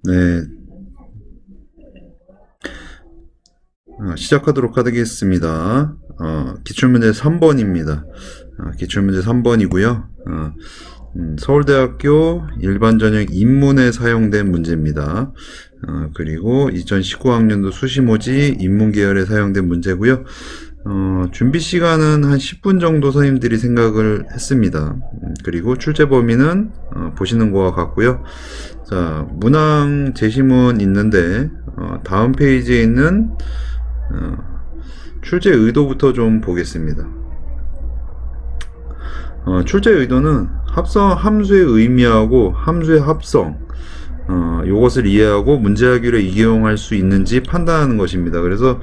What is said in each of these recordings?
네, 시작하도록 하겠습니다. 기출문제 3번입니다. 기출문제 3번이고요. 서울대학교 일반전형 인문에 사용된 문제입니다. 그리고 2019학년도 수시모지 인문계열에 사용된 문제고요. 준비 시간은 한 10분 정도 선생님들이 생각을 했습니다. 그리고 출제 범위는 보시는 거와 같고요. 자, 문항 제시문 있는데 다음 페이지에 있는 출제 의도부터 좀 보겠습니다. 출제 의도는 합성 함수의 의미하고 함수의 합성 요것을 이해하고 문제하기로 이용할 수 있는지 판단하는 것입니다. 그래서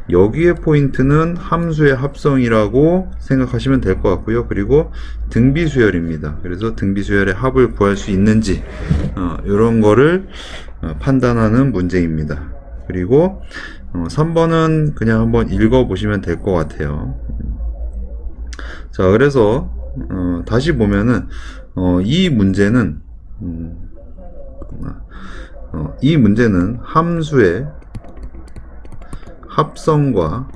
여기에 포인트는 함수의 합성이라고 생각하시면 될 것 같고요. 그리고 등비수열입니다. 그래서 등비수열의 합을 구할 수 있는지 이런 거를 판단하는 문제입니다. 그리고 3번은 그냥 한번 읽어보시면 될 것 같아요. 자, 그래서 다시 보면은 이 문제는 함수의 합성과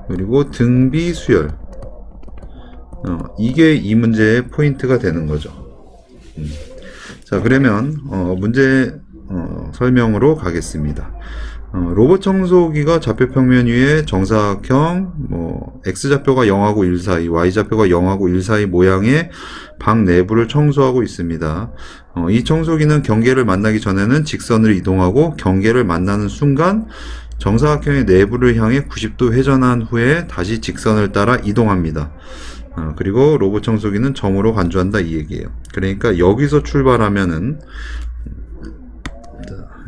그리고 등비수열 이게 이 문제의 포인트가 되는 거죠. 자, 그러면 문제 설명으로 가겠습니다. 로봇 청소기가 좌표평면 위에 정사각형, X좌표가 0하고 1 사이, Y좌표가 0하고 1 사이 모양의 방 내부를 청소하고 있습니다. 이 청소기는 경계를 만나기 전에는 직선을 이동하고 경계를 만나는 순간 정사각형의 내부를 향해 90도 회전한 후에 다시 직선을 따라 이동합니다. 그리고 로봇 청소기는 점으로 간주한다 이 얘기예요. 그러니까 여기서 출발하면은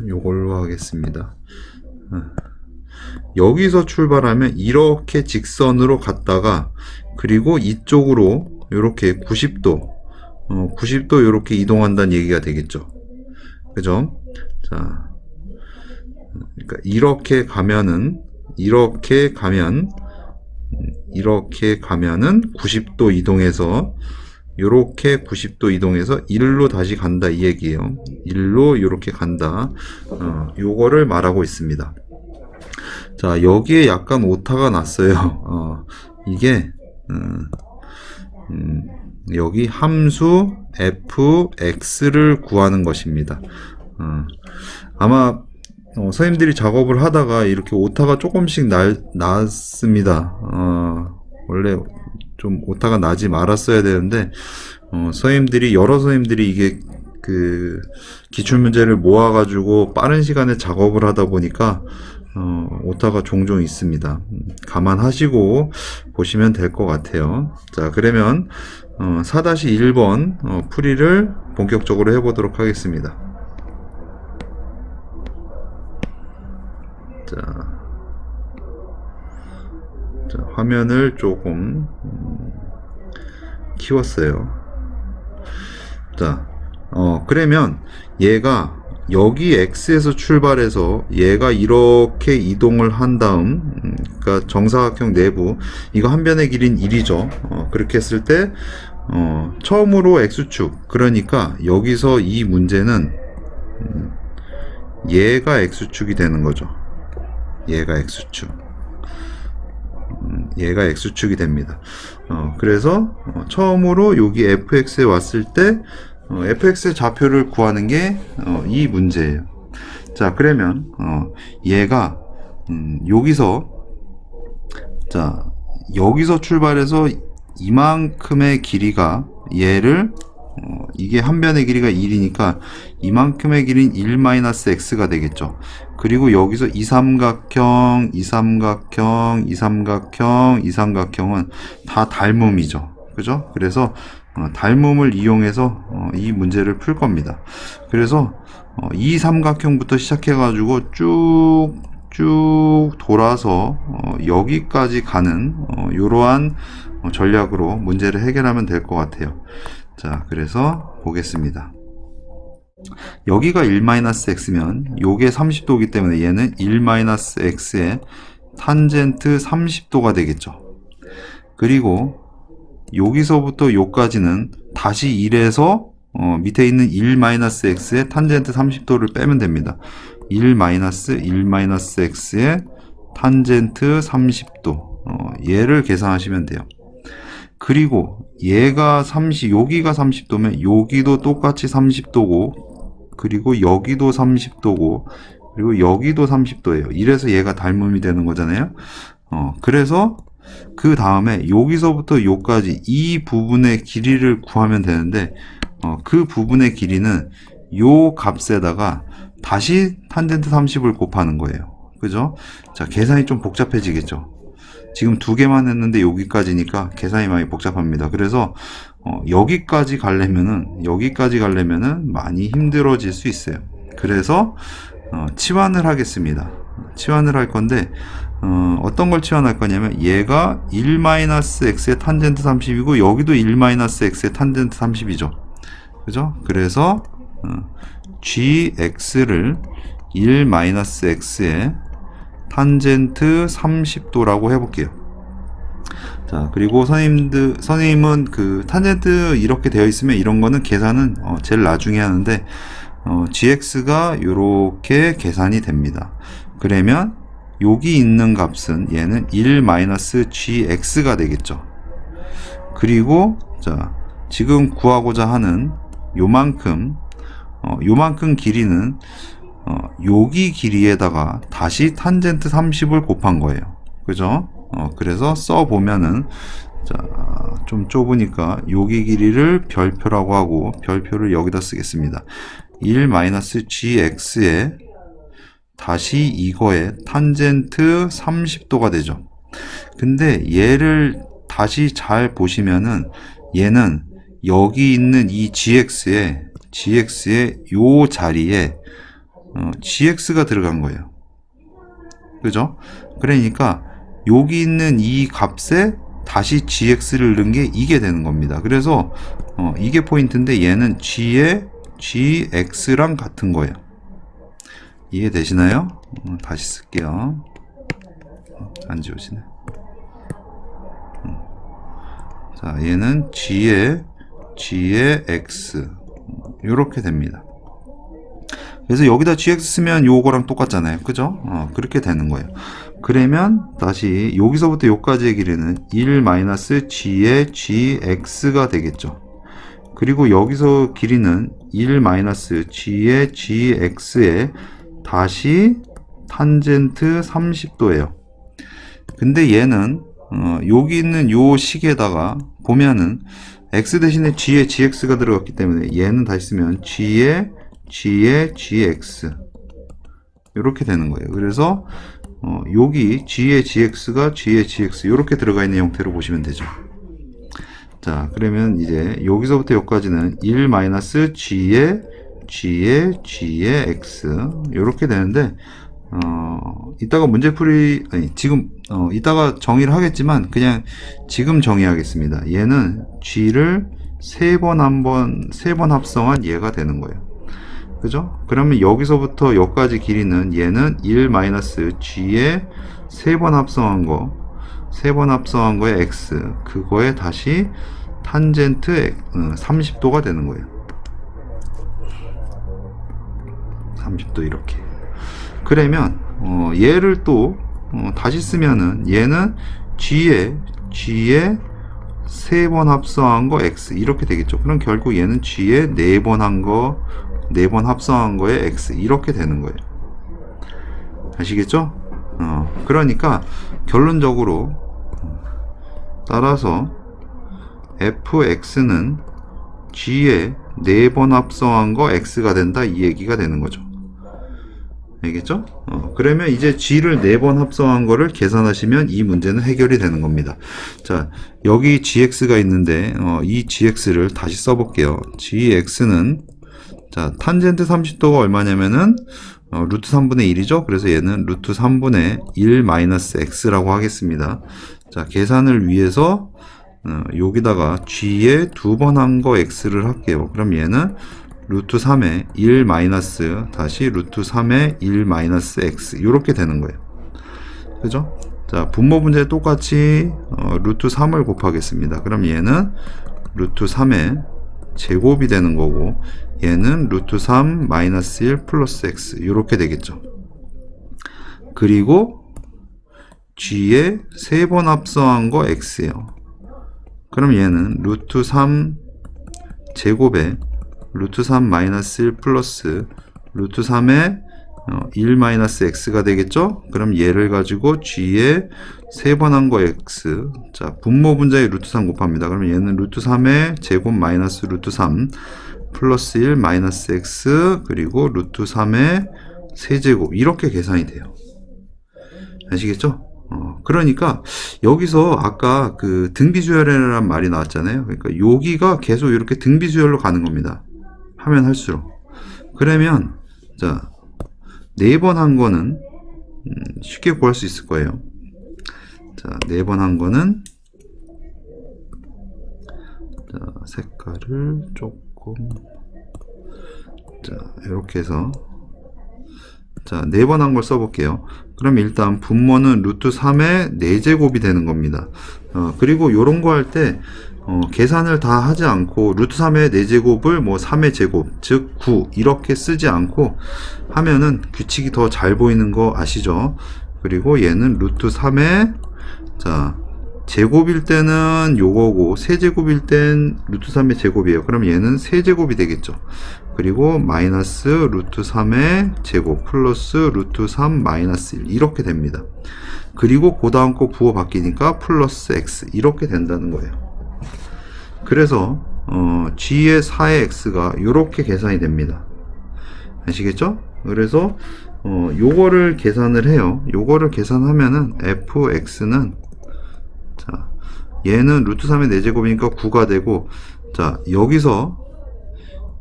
요걸로 하겠습니다. 여기서 출발하면 이렇게 직선으로 갔다가 그리고 이쪽으로 이렇게 90도 이렇게 이동한다는 얘기가 되겠죠. 그죠? 자, 그러니까 이렇게 가면은 90도 이동해서 요렇게 90도 이동해서 1로 다시 간다 이 얘기예요. 1로 요렇게 간다. 요거를 말하고 있습니다. 자, 여기에 약간 오타가 났어요. 이게 여기 함수 fx를 구하는 것입니다. 아마 선생님들이 작업을 하다가 이렇게 오타가 조금씩 났습니다. 원래 좀 오타가 나지 말았어야 되는데 여러 선생님들이 이게 그 기출문제를 모아가지고 빠른 시간에 작업을 하다 보니까 오타가 종종 있습니다. 감안하시고 보시면 될 것 같아요. 자, 그러면 4-1번 풀이를 본격적으로 해보도록 하겠습니다. 자, 화면을 조금 키웠어요. 자, 그러면 얘가 여기 X에서 출발해서 얘가 이렇게 이동을 한 다음 그러니까 정사각형 내부 이거 한 변의 길이는 1이죠. 그렇게 했을 때 처음으로 X축 그러니까 여기서 이 문제는 얘가 X축이 되는 거죠. 얘가 X축이 됩니다. 그래서 처음으로 여기 fx에 왔을 때 fx의 좌표를 구하는 게 이 문제예요. 자, 그러면 얘가 여기서 출발해서 이만큼의 길이가 얘를 이게 한 변의 길이가 1이니까 이만큼의 길이는 1-x가 되겠죠. 그리고 여기서 이 삼각형은 다 닮음이죠. 그죠? 그래서 닮음을 이용해서 이 문제를 풀 겁니다. 그래서 이 삼각형부터 시작해 가지고 쭉 돌아서 여기까지 가는 이러한 전략으로 문제를 해결하면 될 것 같아요. 자, 그래서 보겠습니다. 여기가 1-x면 요게 30도이기 때문에 얘는 1-x의 탄젠트 30도가 되겠죠. 그리고 여기서부터 요까지는 다시 1에서 밑에 있는 1-x의 탄젠트 30도를 빼면 됩니다. 1-x의 탄젠트 30도. 얘를 계산하시면 돼요. 그리고 얘가 여기가 30도면 여기도 똑같이 30도고, 그리고 여기도 30도고, 그리고 여기도 30도예요. 이래서 얘가 닮음이 되는 거잖아요. 그래서 그 다음에 여기서부터 여기까지 이 부분의 길이를 구하면 되는데, 그 부분의 길이는 요 값에다가 다시 탄젠트 30을 곱하는 거예요. 그죠? 자, 계산이 좀 복잡해지겠죠. 지금 두 개만 했는데 여기까지니까 계산이 많이 복잡합니다. 그래서 여기까지 가려면은 많이 힘들어질 수 있어요. 그래서 치환을 하겠습니다. 치환을 할 건데 어떤 걸 치환할 거냐면, 얘가 1-x의 탄젠트 30이고 여기도 1-x의 탄젠트 30이죠. 그죠? 그래서 gx를 1-x의 탄젠트 30도라고 해볼게요. 자, 그리고 선생님은 그 탄젠트 이렇게 되어 있으면 이런 거는 계산은 제일 나중에 하는데, gx가 이렇게 계산이 됩니다. 그러면 여기 있는 값은 얘는 1-gx가 되겠죠. 그리고 자, 지금 구하고자 하는 요만큼 길이는 여기 길이에다가 다시 탄젠트 30을 곱한 거예요. 그죠? 그래서 써보면은, 자, 좀 좁으니까 여기 길이를 별표라고 하고 별표를 여기다 쓰겠습니다. 1-gx에 다시 이거에 탄젠트 30도가 되죠. 근데 얘를 다시 잘 보시면은 얘는 여기 있는 이 gx의 요 자리에 gx가 들어간 거예요. 그죠? 그러니까 여기 있는 이 값에 다시 gx를 넣은 게 이게 되는 겁니다. 그래서 이게 포인트인데 얘는 g의 gx랑 같은 거예요. 이해되시나요? 다시 쓸게요. 안 지워지네. 자, 얘는 g의 x 이렇게 됩니다. 그래서 여기다 gx 쓰면 요거랑 똑같잖아요. 그죠? 그렇게 되는 거예요. 그러면 다시 여기서부터 여기까지의 길이는 1-g의 gx가 되겠죠. 그리고 여기서 길이는 1-g의 gx에 다시 탄젠트 30도예요. 근데 얘는 여기 있는 요 식에다가 보면은 x 대신에 g의 gx가 들어갔기 때문에 얘는 다시 쓰면 g의 gx 이렇게 되는 거예요. 그래서 여기 g의 gx가 g의 gx 이렇게 들어가 있는 형태로 보시면 되죠. 자, 그러면 이제 여기서부터 여기까지는 1-g의 x 이렇게 되는데, 이따가 지금 이따가 정의를 하겠지만 그냥 지금 정의하겠습니다. 얘는 g를 세 번 합성한 얘가 되는 거예요. 그죠? 그러면 여기서부터 여기까지 길이는 얘는 1-g의 세 번 합성한 거의 x, 그거에 다시 탄젠트 30도가 되는 거예요. 30도 이렇게. 그러면 얘를 또 다시 쓰면은 얘는 g의 세 번 합성한 거 x 이렇게 되겠죠. 그럼 결국 얘는 g의 네 번 합성한 거에 x 이렇게 되는 거예요. 아시겠죠? 그러니까 결론적으로 따라서 fx는 g의 네 번 합성한 거 x가 된다, 이 얘기가 되는 거죠. 알겠죠? 그러면 이제 g를 4번 합성한 거를 계산하시면 이 문제는 해결이 되는 겁니다. 자, 여기 gx가 있는데 이 gx를 다시 써볼게요. gx는 자, 탄젠트 30도가 얼마냐면은 루트 3분의 1이죠. 그래서 얘는 루트 3분의 1-x라고 하겠습니다. 자, 계산을 위해서 여기다가 g에 두 번 한 거 x를 할게요. 그럼 얘는 루트 3의 1 마이너스 다시 루트 3의 1 마이너스 x 이렇게 되는 거예요. 그죠? 자, 분모 문제 똑같이 루트 3을 곱하겠습니다. 그럼 얘는 루트 3의 제곱이 되는 거고, 얘는 루트 3 마이너스 1 플러스 x 이렇게 되겠죠. 그리고 g에 3번 합성한 거 x예요. 그럼 얘는 루트 3 제곱에 루트 3 마이너스 1 플러스 루트 3에 1 마이너스 x가 되겠죠? 그럼 얘를 가지고 g에 3번 한 거 x. 자, 분모 분자에 루트 3 곱합니다. 그러면 얘는 루트 3의 제곱 마이너스 루트 3 플러스 1 마이너스 x 그리고 루트 3의 세제곱 이렇게 계산이 돼요. 아시겠죠? 그러니까 여기서 아까 그 등비수열이라는 말이 나왔잖아요. 그러니까 여기가 계속 이렇게 등비수열로 가는 겁니다. 하면 할수록. 그러면 자, 4번 한 거는 쉽게 구할 수 있을 거예요. 자, 4번 한 거는 자, 색깔을 조금 자, 이렇게 해서 자, 4번 한 걸 써볼게요. 그럼 일단 분모는 루트 3의 4제곱이 되는 겁니다. 그리고 요런 거 할 때 계산을 다 하지 않고 루트 3의 4제곱을 뭐 3의 제곱 즉 9 이렇게 쓰지 않고 하면은 규칙이 더 잘 보이는 거 아시죠? 그리고 얘는 루트 3의 자 제곱일 때는 요거고 세제곱일 땐 루트 3의 제곱이에요. 그럼 얘는 세제곱이 되겠죠. 그리고 마이너스 루트 3의 제곱 플러스 루트 3 마이너스 1 이렇게 됩니다. 그리고 그 다음 거 부호 바뀌니까 플러스 x 이렇게 된다는 거예요. 그래서 g의 4의 x가 이렇게 계산이 됩니다. 아시겠죠? 그래서 요거를 계산을 해요. 요거를 계산하면은 fx는 자 얘는 루트 3의 4제곱이니까 9가 되고 자 여기서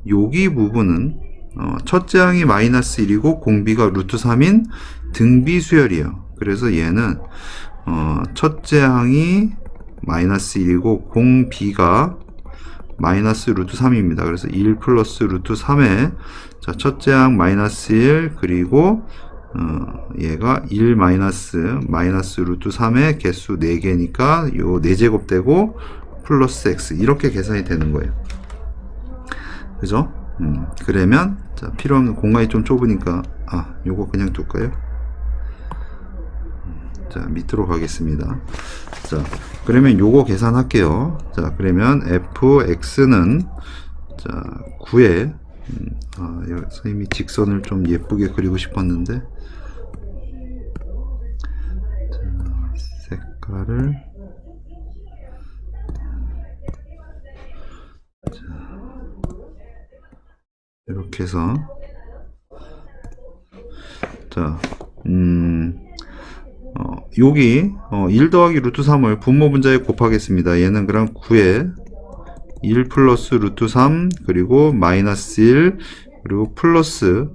여기 부분은 첫째 항이 마이너스 1이고 공비가 루트 3인 등비수열이에요. 그래서 얘는 첫째 항이 마이너스 1이고 공비가 마이너스 루트 3입니다. 그래서 1 플러스 루트 3에 자 첫째 항 마이너스 1 그리고 얘가 1 마이너스 루트 3의 개수 4개니까 요 4제곱 되고 플러스 x 이렇게 계산이 되는 거예요. 그죠? 그러면 자 필요한 공간이 좀 좁으니까 요거 그냥 둘까요? 자 밑으로 가겠습니다. 자 그러면 요거 계산할게요. 자 그러면 fx는 자 9에 선생님이 직선을 좀 예쁘게 그리고 싶었는데 자, 색깔을 자, 이렇게 해서 자 여기 1 더하기 루트 3을 분모 분자에 곱하겠습니다. 얘는 그럼 9에 1 플러스 루트 3 그리고 마이너스 1 그리고 플러스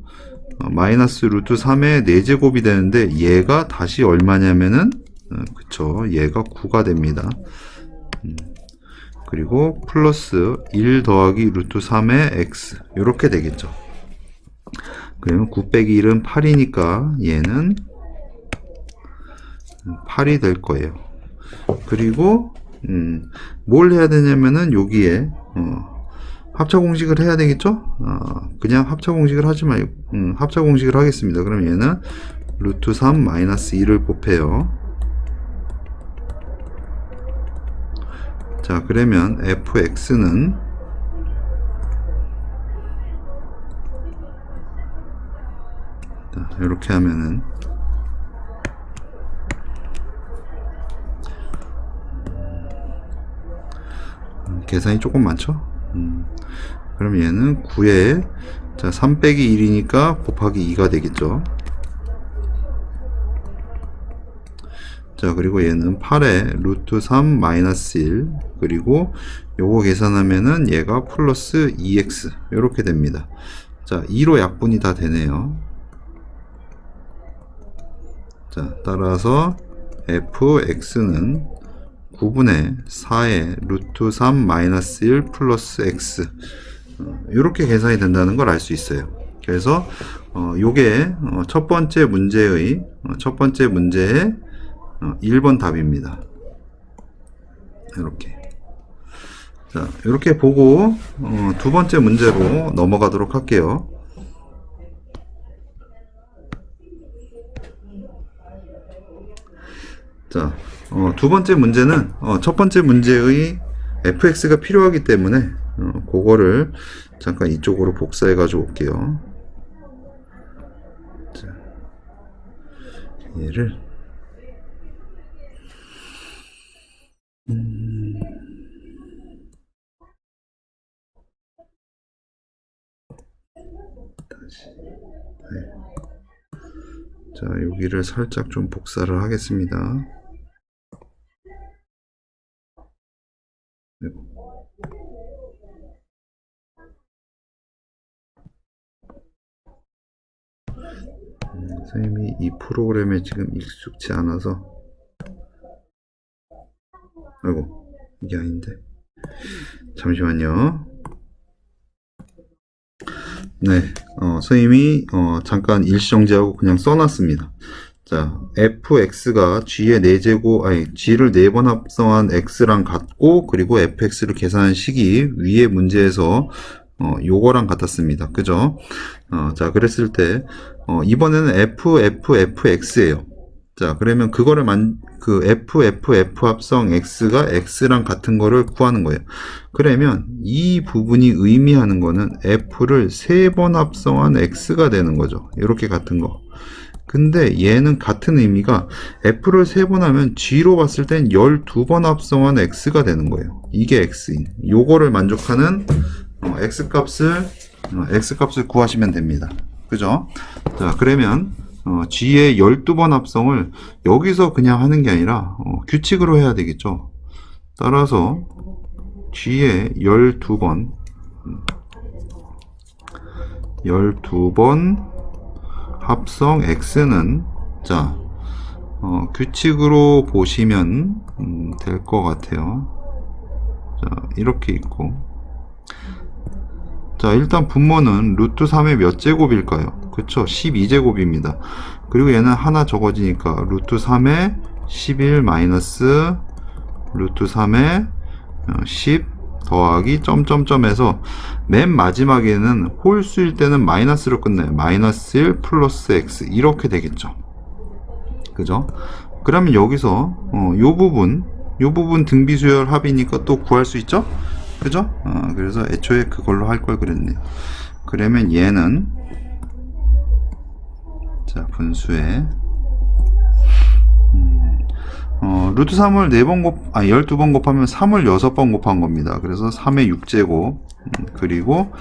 마이너스 루트 3의 4제곱이 되는데 얘가 다시 얼마냐면은 그쵸 얘가 9가 됩니다. 그리고 플러스 1 더하기 루트 3의 x 이렇게 되겠죠. 그러면 9 빼기 1은 8이니까 얘는 8이 될 거예요. 그리고 뭘 해야 되냐면은 여기에 합차 공식을 해야 되겠죠? 그냥 합차 공식을 하지 말고 합차 공식을 하겠습니다. 그럼 얘는 루트 3 마이너스 2를 곱해요. 자 그러면 fx는 자, 이렇게 하면은 계산이 조금 많죠? 그럼 얘는 9에 자, 3 빼기 1이니까 곱하기 2가 되겠죠? 자, 그리고 얘는 8에 루트 3 마이너스 1 그리고 요거 계산하면은 얘가 플러스 2x 이렇게 됩니다. 자, 2로 약분이 다 되네요. 자, 따라서 fx는 9분의 4의 루트 3 마이너스 1 플러스 x 이렇게 계산이 된다는 걸 알 수 있어요. 그래서 요게 첫 번째 문제의 1번 답입니다. 이렇게. 자, 이렇게 보고 두 번째 문제로 넘어가도록 할게요. 자, 두 번째 문제는 첫 번째 문제의 fx가 필요하기 때문에 그거를 잠깐 이쪽으로 복사해 가지고 올게요. 자, 얘를 다시 네. 자, 여기를 살짝 좀 복사를 하겠습니다. 선생님이 이 프로그램에 지금 익숙치 않아서 아이고 이게 아닌데 잠시만요. 네, 선생님이 잠깐 일시정지하고 그냥 써놨습니다. 자, fx가 g의 4제곱, 아니 g를 4번 합성한 x랑 같고, 그리고 fx를 계산한 식이 위의 문제에서 요거랑 같았습니다. 그죠? 자, 그랬을 때 이번에는 fx예요. 자, 그러면 그거를 그 f 합성 x가 x랑 같은 거를 구하는 거예요. 그러면 이 부분이 의미하는 거는 f를 3번 합성한 x가 되는 거죠. 이렇게 같은 거. 근데 얘는 같은 의미가 f를 3번 하면 g로 봤을 땐 12번 합성한 x가 되는 거예요. 이게 x인. 요거를 만족하는 x값을 구하시면 됩니다. 그죠? 자, 그러면 g의 12번 합성을 여기서 그냥 하는 게 아니라 규칙으로 해야 되겠죠. 따라서 g의 12번 합성 x는 자 규칙으로 보시면 될 것 같아요. 자, 이렇게 있고, 자, 일단 분모는 루트 3의 몇 제곱일까요? 그쵸, 12제곱입니다. 그리고 얘는 하나 적어지니까 루트 3의 11 마이너스 루트 3의 10 더하기 점점점에서 맨 마지막에는 홀수일 때는 마이너스로 끝나요. 마이너스 1 플러스 x 이렇게 되겠죠. 그죠? 그러면 여기서 요 부분 등비수열 합이니까 또 구할 수 있죠? 그죠? 그래서 애초에 그걸로 할 걸 그랬네요. 그러면 얘는 자, 분수에 루트 3을 12번 곱하면 3을 6번 곱한 겁니다. 그래서 3의 6제곱, 그리고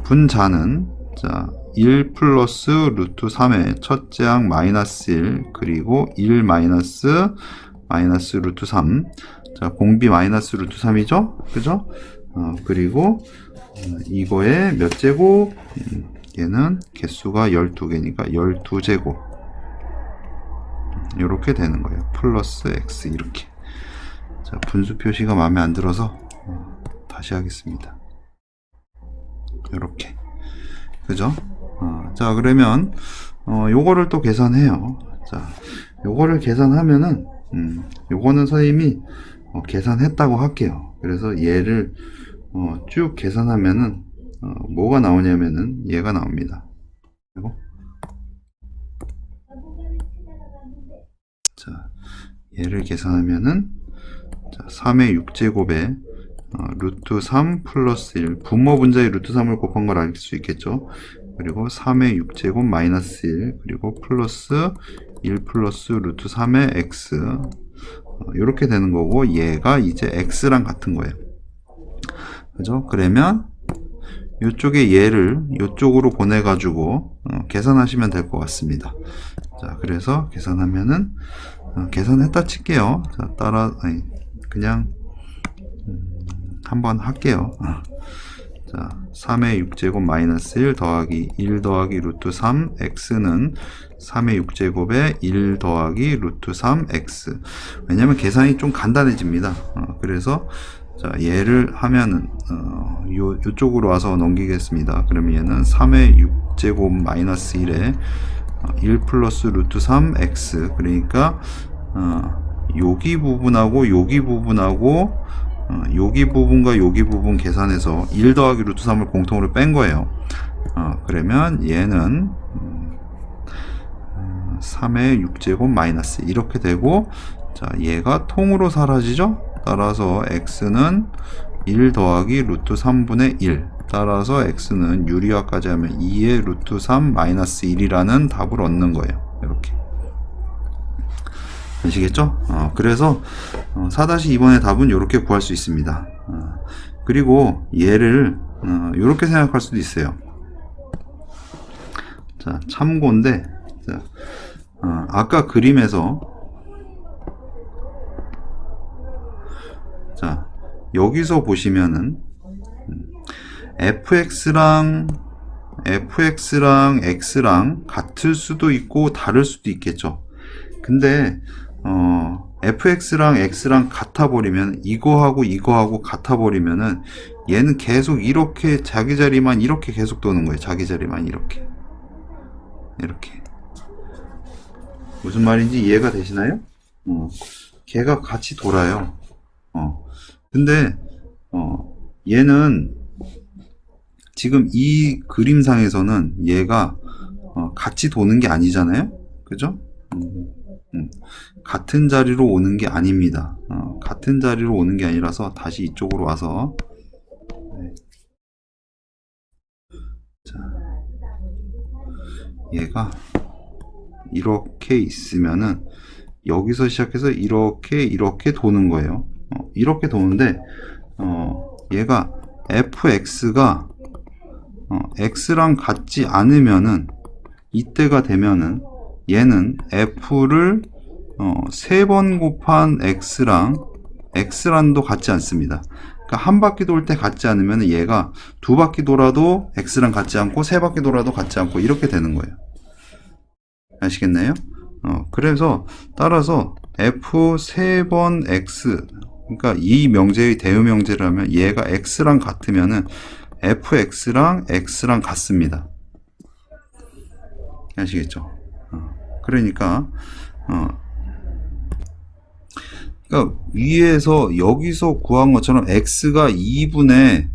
분자는, 자, 1 플러스 루트 3의 첫째 항 마이너스 1, 그리고 1 마이너스 루트 3. 자, 공비 마이너스 루트 3이죠? 그죠? 그리고, 이거의 몇 제곱? 얘는 개수가 12개니까 12제곱. 이렇게 되는 거예요. 플러스 x 이렇게. 자, 분수 표시가 마음에 안 들어서 다시 하겠습니다. 이렇게. 그죠? 자, 그러면 요거를 또 계산해요. 자, 요거를 계산하면은 요거는 선생님이 계산했다고 할게요. 그래서 얘를 쭉 계산하면은 뭐가 나오냐면은 얘가 나옵니다. 그리고 자, 얘를 계산하면은 자, 3의 6제곱에 루트 3 플러스 1 분모 분자의 루트 3을 곱한 걸 알 수 있겠죠. 그리고 3의 6제곱 마이너스 1 그리고 플러스 1 플러스 루트 3의 x 이렇게 되는 거고, 얘가 이제 x랑 같은 거예요. 그죠? 그러면 이쪽에 얘를 이쪽으로 보내가지고 계산하시면 될 것 같습니다. 자, 그래서 계산하면은 계산했다 칠게요. 자, 그냥 한번 할게요. 자, 3의 6제곱 마이너스 1 더하기 1 더하기 루트 3 x는 3의 6제곱에 1 더하기 루트 3 x. 왜냐면 계산이 좀 간단해집니다. 그래서 자, 얘를 하면은 요쪽으로 와서 넘기겠습니다. 그러면 얘는 3의 6제곱 마이너스 1에 1 플러스 루트 3 x. 그러니까 여기 부분하고 여기 부분하고 여기 부분과 여기 부분 계산해서 1 더하기 루트 3을 공통으로 뺀 거예요. 그러면 얘는 3의 6제곱 마이너스 이렇게 되고, 자, 얘가 통으로 사라지죠? 따라서 x는 1 더하기 루트 3분의 1. 따라서 x는 유리화까지 하면 2의 루트 3 마이너스 1이라는 답을 얻는 거예요. 이렇게. 아시겠죠? 그래서 4-2번의 답은 이렇게 구할 수 있습니다. 그리고 얘를 이렇게 생각할 수도 있어요. 자, 참고인데, 자, 아까 그림에서, 자, 여기서 보시면은 fx랑 x랑 같을 수도 있고 다를 수도 있겠죠. 근데 fx랑 x랑 같아 버리면, 이거하고 같아 버리면은 얘는 계속 이렇게 자기 자리만 이렇게 계속 도는 거예요. 자기 자리만 이렇게 무슨 말인지 이해가 되시나요? 걔가 같이 돌아요. 근데 얘는 지금 이 그림상에서는 얘가 같이 도는 게 아니잖아요. 그죠? 같은 자리로 오는 게 아닙니다. 같은 자리로 오는 게 아니라서 다시 이쪽으로 와서, 네. 자, 얘가 이렇게 있으면은 여기서 시작해서 이렇게 도는 거예요. 이렇게 도는데 얘가 fx가 x랑 같지 않으면은, 이때가 되면은 얘는 f를 3번 곱한 x랑도 같지 않습니다. 그러니까 한 바퀴 돌 때 같지 않으면 얘가 2바퀴 돌아도 x랑 같지 않고 3바퀴 돌아도 같지 않고 이렇게 되는 거예요. 아시겠나요? 그래서 따라서 f 3번 x, 그러니까 이 명제의 대우 명제라면 얘가 x랑 같으면은 fx랑 x랑 같습니다. 아시겠죠? 그러니까 위에서 여기서 구한 것처럼 x가 2분의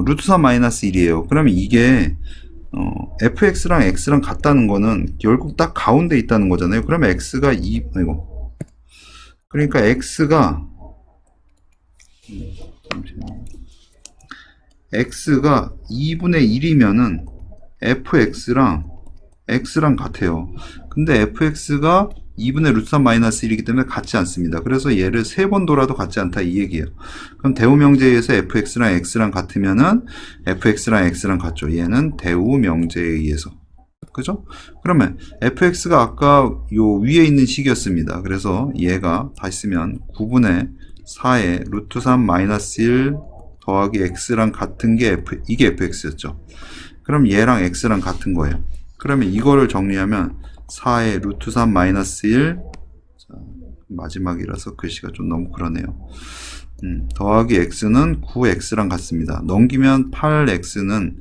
루트 3 마이너스 1이에요. 그러면 이게 fx랑 x랑 같다는 거는 결국 딱 가운데 있다는 거잖아요. 그러면 x가 그러니까 x가 2분의 1이면은 fx랑 x랑 같아요. 근데 fx가 2분의 루트 3 마이너스 1이기 때문에 같지 않습니다. 그래서 얘를 3번 돌아도 같지 않다 이 얘기예요. 그럼 대우 명제에 의해서 fx랑 x랑 같으면은 fx랑 x랑 같죠. 얘는 대우 명제에 의해서. 그죠? 그러면 fx가 아까 요 위에 있는 식이었습니다. 그래서 얘가 다시 쓰면 9분의 4의 루트 3 마이너스 1 더하기 x랑 같은 게 이게 fx였죠. 그럼 얘랑 x랑 같은 거예요. 그러면 이거를 정리하면 4의 루트 3 마이너스 1, 자, 마지막이라서 글씨가 좀 너무 그러네요. 더하기 x는 9x랑 같습니다. 넘기면 8x는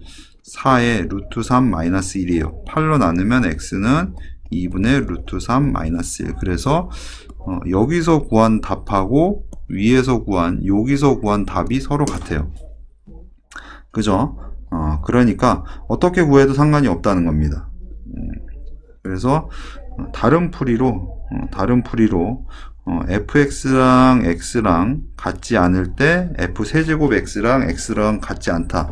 4의 루트 3 마이너스 1이에요. 8로 나누면 x는 2분의 루트 3 마이너스 1. 그래서 여기서 구한 답하고 위에서 구한, 여기서 구한 답이 서로 같아요. 그죠? 그러니까 어떻게 구해도 상관이 없다는 겁니다. 그래서 다른 풀이로 fx랑 x랑 같지 않을 때 f 세제곱 x랑 x랑 같지 않다.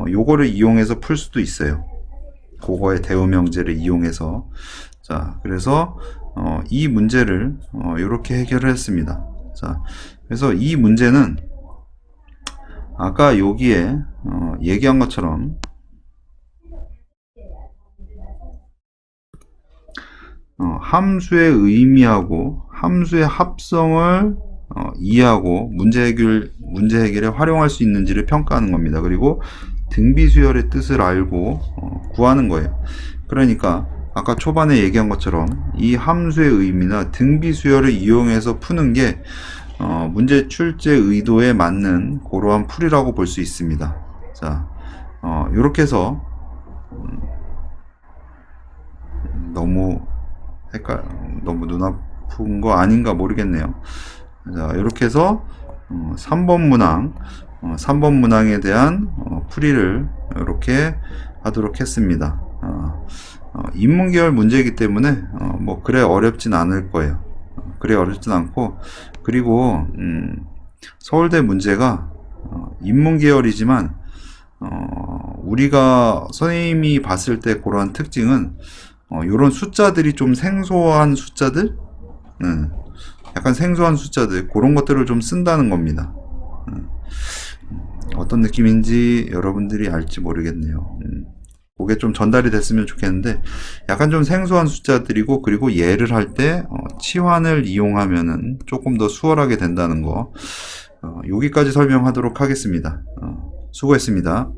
요거를 이용해서 풀 수도 있어요. 그거의 대우 명제를 이용해서. 자, 그래서 이 문제를 이렇게 해결을 했습니다. 자, 그래서 이 문제는 아까 여기에 얘기한 것처럼 함수의 의미하고 함수의 합성을 이해하고 문제 해결에 활용할 수 있는지를 평가하는 겁니다. 그리고 등비수열의 뜻을 알고 구하는 거예요. 그러니까 아까 초반에 얘기한 것처럼 이 함수의 의미나 등비수열을 이용해서 푸는 게 문제 출제 의도에 맞는 그러한 풀이라고 볼 수 있습니다. 자, 이렇게 해서 너무 눈 아픈 거 아닌가 모르겠네요. 자, 이렇게 해서 3번 문항, 3번 문항에 대한 풀이를 이렇게 하도록 했습니다. 인문계열 문제이기 때문에 뭐 그래 어렵진 않을 거예요. 그래 어렵진 않고, 그리고 서울대 문제가 인문계열이지만 우리가 선생님이 봤을 때 그러한 특징은 요런 숫자들이 좀 생소한 숫자들, 약간 생소한 숫자들, 그런 것들을 좀 쓴다는 겁니다. 어떤 느낌인지 여러분들이 알지 모르겠네요. 그게 좀 전달이 됐으면 좋겠는데, 약간 좀 생소한 숫자들이고, 그리고 예를 할 때 치환을 이용하면은 조금 더 수월하게 된다는 거, 여기까지 설명하도록 하겠습니다. 수고했습니다.